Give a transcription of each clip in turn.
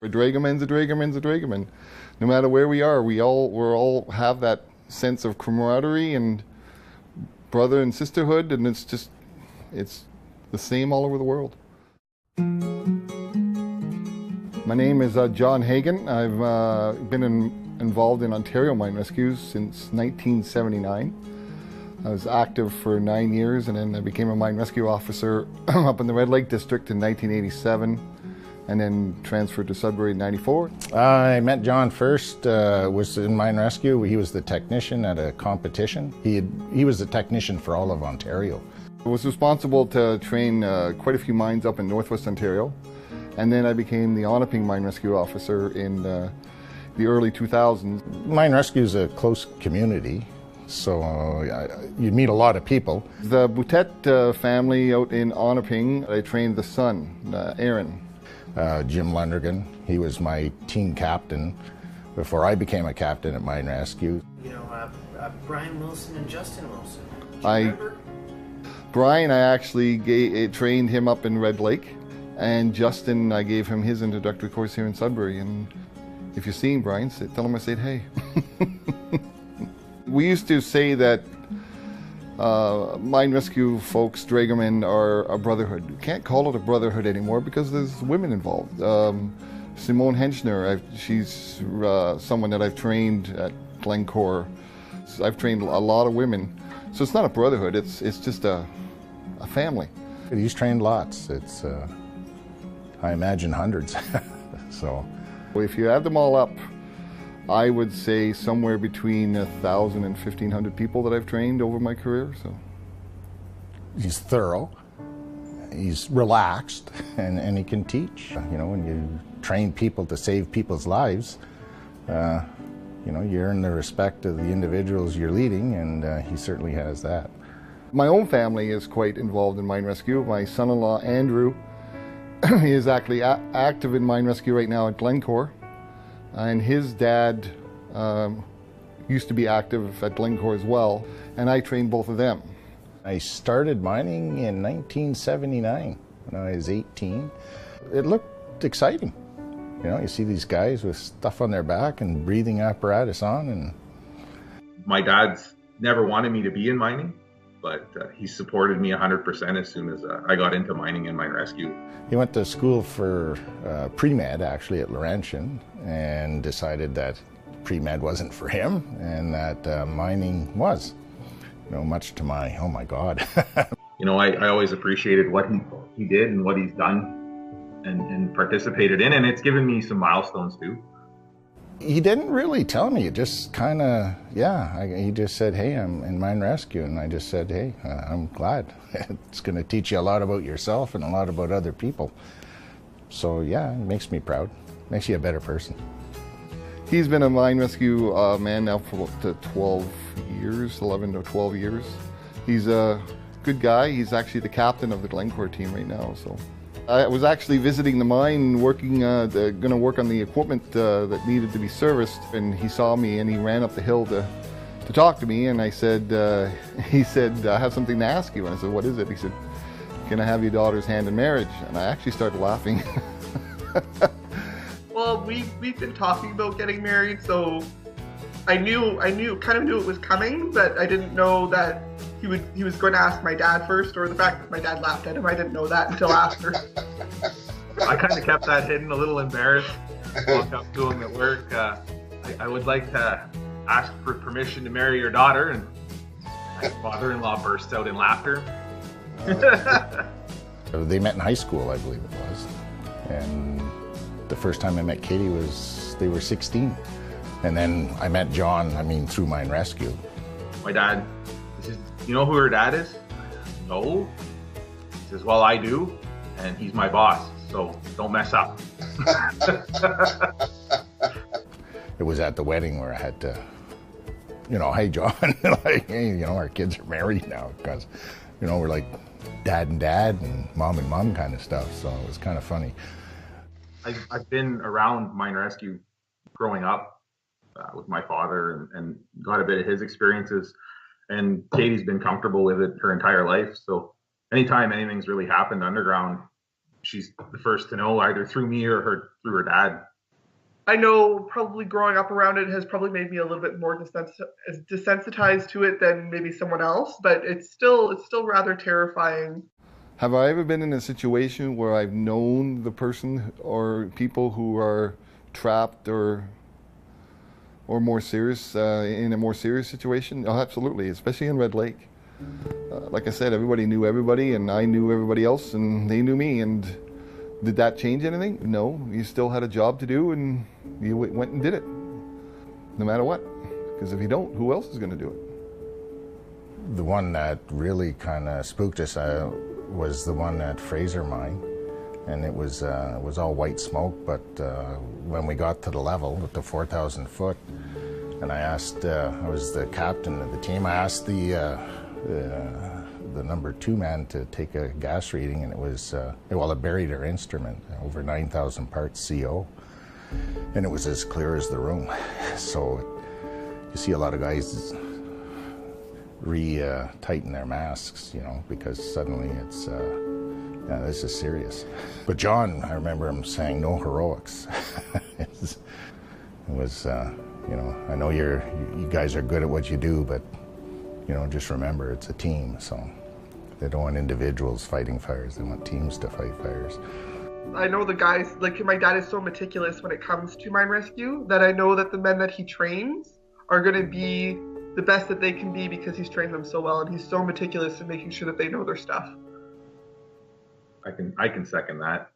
A Drägerman's a Drägerman's a Drägerman. No matter where we are, we all have that sense of camaraderie and brother and sisterhood, and it's the same all over the world. My name is John Hagan. I've been involved in Ontario mine rescues since 1979. I was active for 9 years, and then I became a mine rescue officer up in the Red Lake District in 1987. And then transferred to Sudbury in 94. I met John first, was in mine rescue. He was the technician at a competition. He was the technician for all of Ontario. I was responsible to train quite a few mines up in northwest Ontario. And then I became the Onaping mine rescue officer in the early 2000s. Mine rescue is a close community, so you meet a lot of people. The Boutet family out in Onaping, I trained the son, Aaron. Jim Lundrigan, he was my team captain before I became a captain at Mine Rescue. You know, Brian Wilson and Justin Wilson. Do you remember? Brian, I actually trained him up in Red Lake, and Justin, I gave him his introductory course here in Sudbury. And if you're seeing Brian, tell him I said hey. We used to say that mine rescue folks, Drägermen, are a brotherhood. You can't call it a brotherhood anymore because there's women involved. Simone Hensher, she's someone that I've trained at Glencore. I've trained a lot of women. So it's not a brotherhood, it's just a family. He's trained lots. It's, I imagine, hundreds. So, if you add them all up, I would say somewhere between 1,000 and 1,500 people that I've trained over my career. So he's thorough, he's relaxed, and he can teach. You know, when you train people to save people's lives, you know, you earn the respect of the individuals you're leading, and he certainly has that. My own family is quite involved in mine rescue. My son-in-law, Andrew, he is actually active in mine rescue right now at Glencore. And his dad used to be active at Glencore as well, and I trained both of them. I started mining in 1979 when I was 18. It looked exciting. You know, you see these guys with stuff on their back and breathing apparatus on. And my dad's never wanted me to be in mining, but he supported me 100% as soon as I got into mining and mine rescue. He went to school for pre-med, actually, at Laurentian, and decided that pre-med wasn't for him, and that mining was. You know, much to my, oh my God. You know, I always appreciated what he did and what he's done and participated in, and it's given me some milestones too. He didn't really tell me, it just kind of, he just said, hey, I'm in mine rescue, and I just said, hey, I'm glad. It's going to teach you a lot about yourself and a lot about other people. So yeah, it makes me proud, makes you a better person. He's been a mine rescue man now for 12 years, 11 to 12 years. He's a good guy. He's actually the captain of the Glencore team right now. So I was actually visiting the mine, working, going to work on the equipment that needed to be serviced, and he saw me and he ran up the hill to talk to me, and I said, he said, I have something to ask you. And I said, what is it? He said, can I have your daughter's hand in marriage? And I actually started laughing. Well, we've been talking about getting married, so I kind of knew it was coming, but I didn't know that he was going to ask my dad first, or the fact that my dad laughed at him. I didn't know that until after. I kind of kept that hidden, a little embarrassed. Walked up to him at work. I would like to ask for permission to marry your daughter, and my father-in-law burst out in laughter. They met in high school, I believe it was, and the first time I met Katie they were 16. And then I met John, through mine rescue. My dad, he says, you know who her dad is? No. He says, well, I do, and he's my boss, so don't mess up. It was at the wedding where I had to, hey, John, like, hey, our kids are married now, because, we're like dad and mom kind of stuff, so it was kind of funny. I've been around mine rescue growing up with my father and got a bit of his experiences, and Katie's been comfortable with it her entire life. So anytime anything's really happened underground, she's the first to know, either through me or through her dad. I know probably growing up around it has probably made me a little bit more desensitized to it than maybe someone else, but it's still rather terrifying. Have I ever been in a situation where I've known the person or people who are trapped or more serious, in a more serious situation? Oh, absolutely, especially in Red Lake. Like I said, everybody knew everybody, and I knew everybody else, and they knew me. And did that change anything? No. You still had a job to do, and you went and did it, no matter what. Because if you don't, who else is going to do it? The one that really kind of spooked us was the one at Fraser Mine, and it was all white smoke. But when we got to the level, at the 4,000 foot, and I asked, I was the captain of the team. I asked the number 2 man to take a gas reading, and it was, well, it buried our instrument, over 9,000 parts CO, and it was as clear as the room. So you see a lot of guys tighten their masks, you know, because suddenly it's, yeah, this is serious. But John, I remember him saying, no heroics. It was, you know, I know you guys are good at what you do, but, you know, just remember it's a team, so they don't want individuals fighting fires, they want teams to fight fires. I know the guys, like my dad is so meticulous when it comes to mine rescue that I know that the men that he trains are going to be the best that they can be because he's trained them so well, and he's so meticulous in making sure that they know their stuff. I can second that.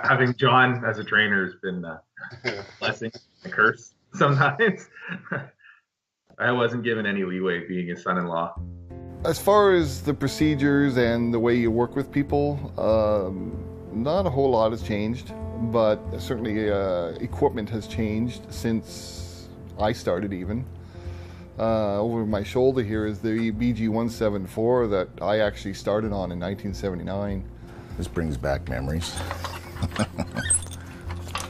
Having John as a trainer has been a blessing, a curse sometimes. I wasn't given any leeway being his son-in-law. As far as the procedures and the way you work with people, not a whole lot has changed, but certainly equipment has changed since I started even. Over my shoulder here is the BG-174 that I actually started on in 1979. This brings back memories.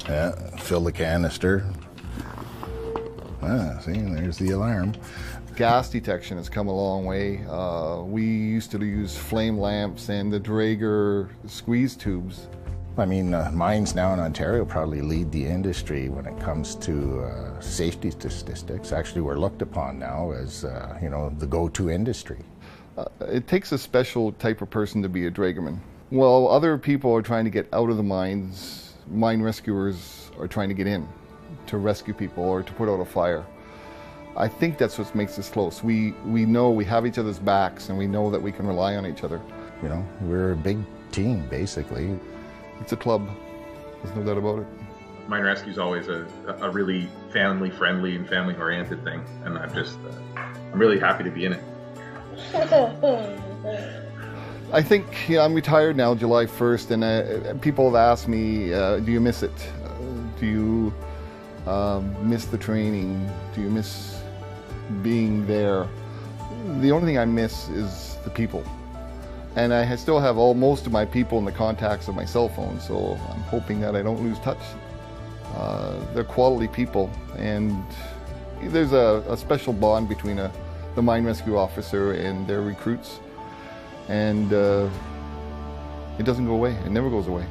Yeah, fill the canister. Ah, see, there's the alarm. Gas detection has come a long way. We used to use flame lamps and the Dräger squeeze tubes. I mean, mines now in Ontario probably lead the industry when it comes to safety statistics. Actually, we're looked upon now as, you know, the go-to industry. It takes a special type of person to be a Drägerman. While other people are trying to get out of the mines, mine rescuers are trying to get in to rescue people or to put out a fire. I think that's what makes us close. We know we have each other's backs, and we know that we can rely on each other. You know, we're a big team, basically. It's a club. There's no doubt about it. Mine rescue is always a really family-friendly and family-oriented thing, and I'm really happy to be in it. I think I'm retired now, July 1st, and people have asked me, do you miss it? Do you miss the training? Do you miss being there? The only thing I miss is the people. And I still have most of my people in the contacts of my cell phone, so I'm hoping that I don't lose touch. They're quality people, and there's a special bond between the mine rescue officer and their recruits, and it doesn't go away. It never goes away.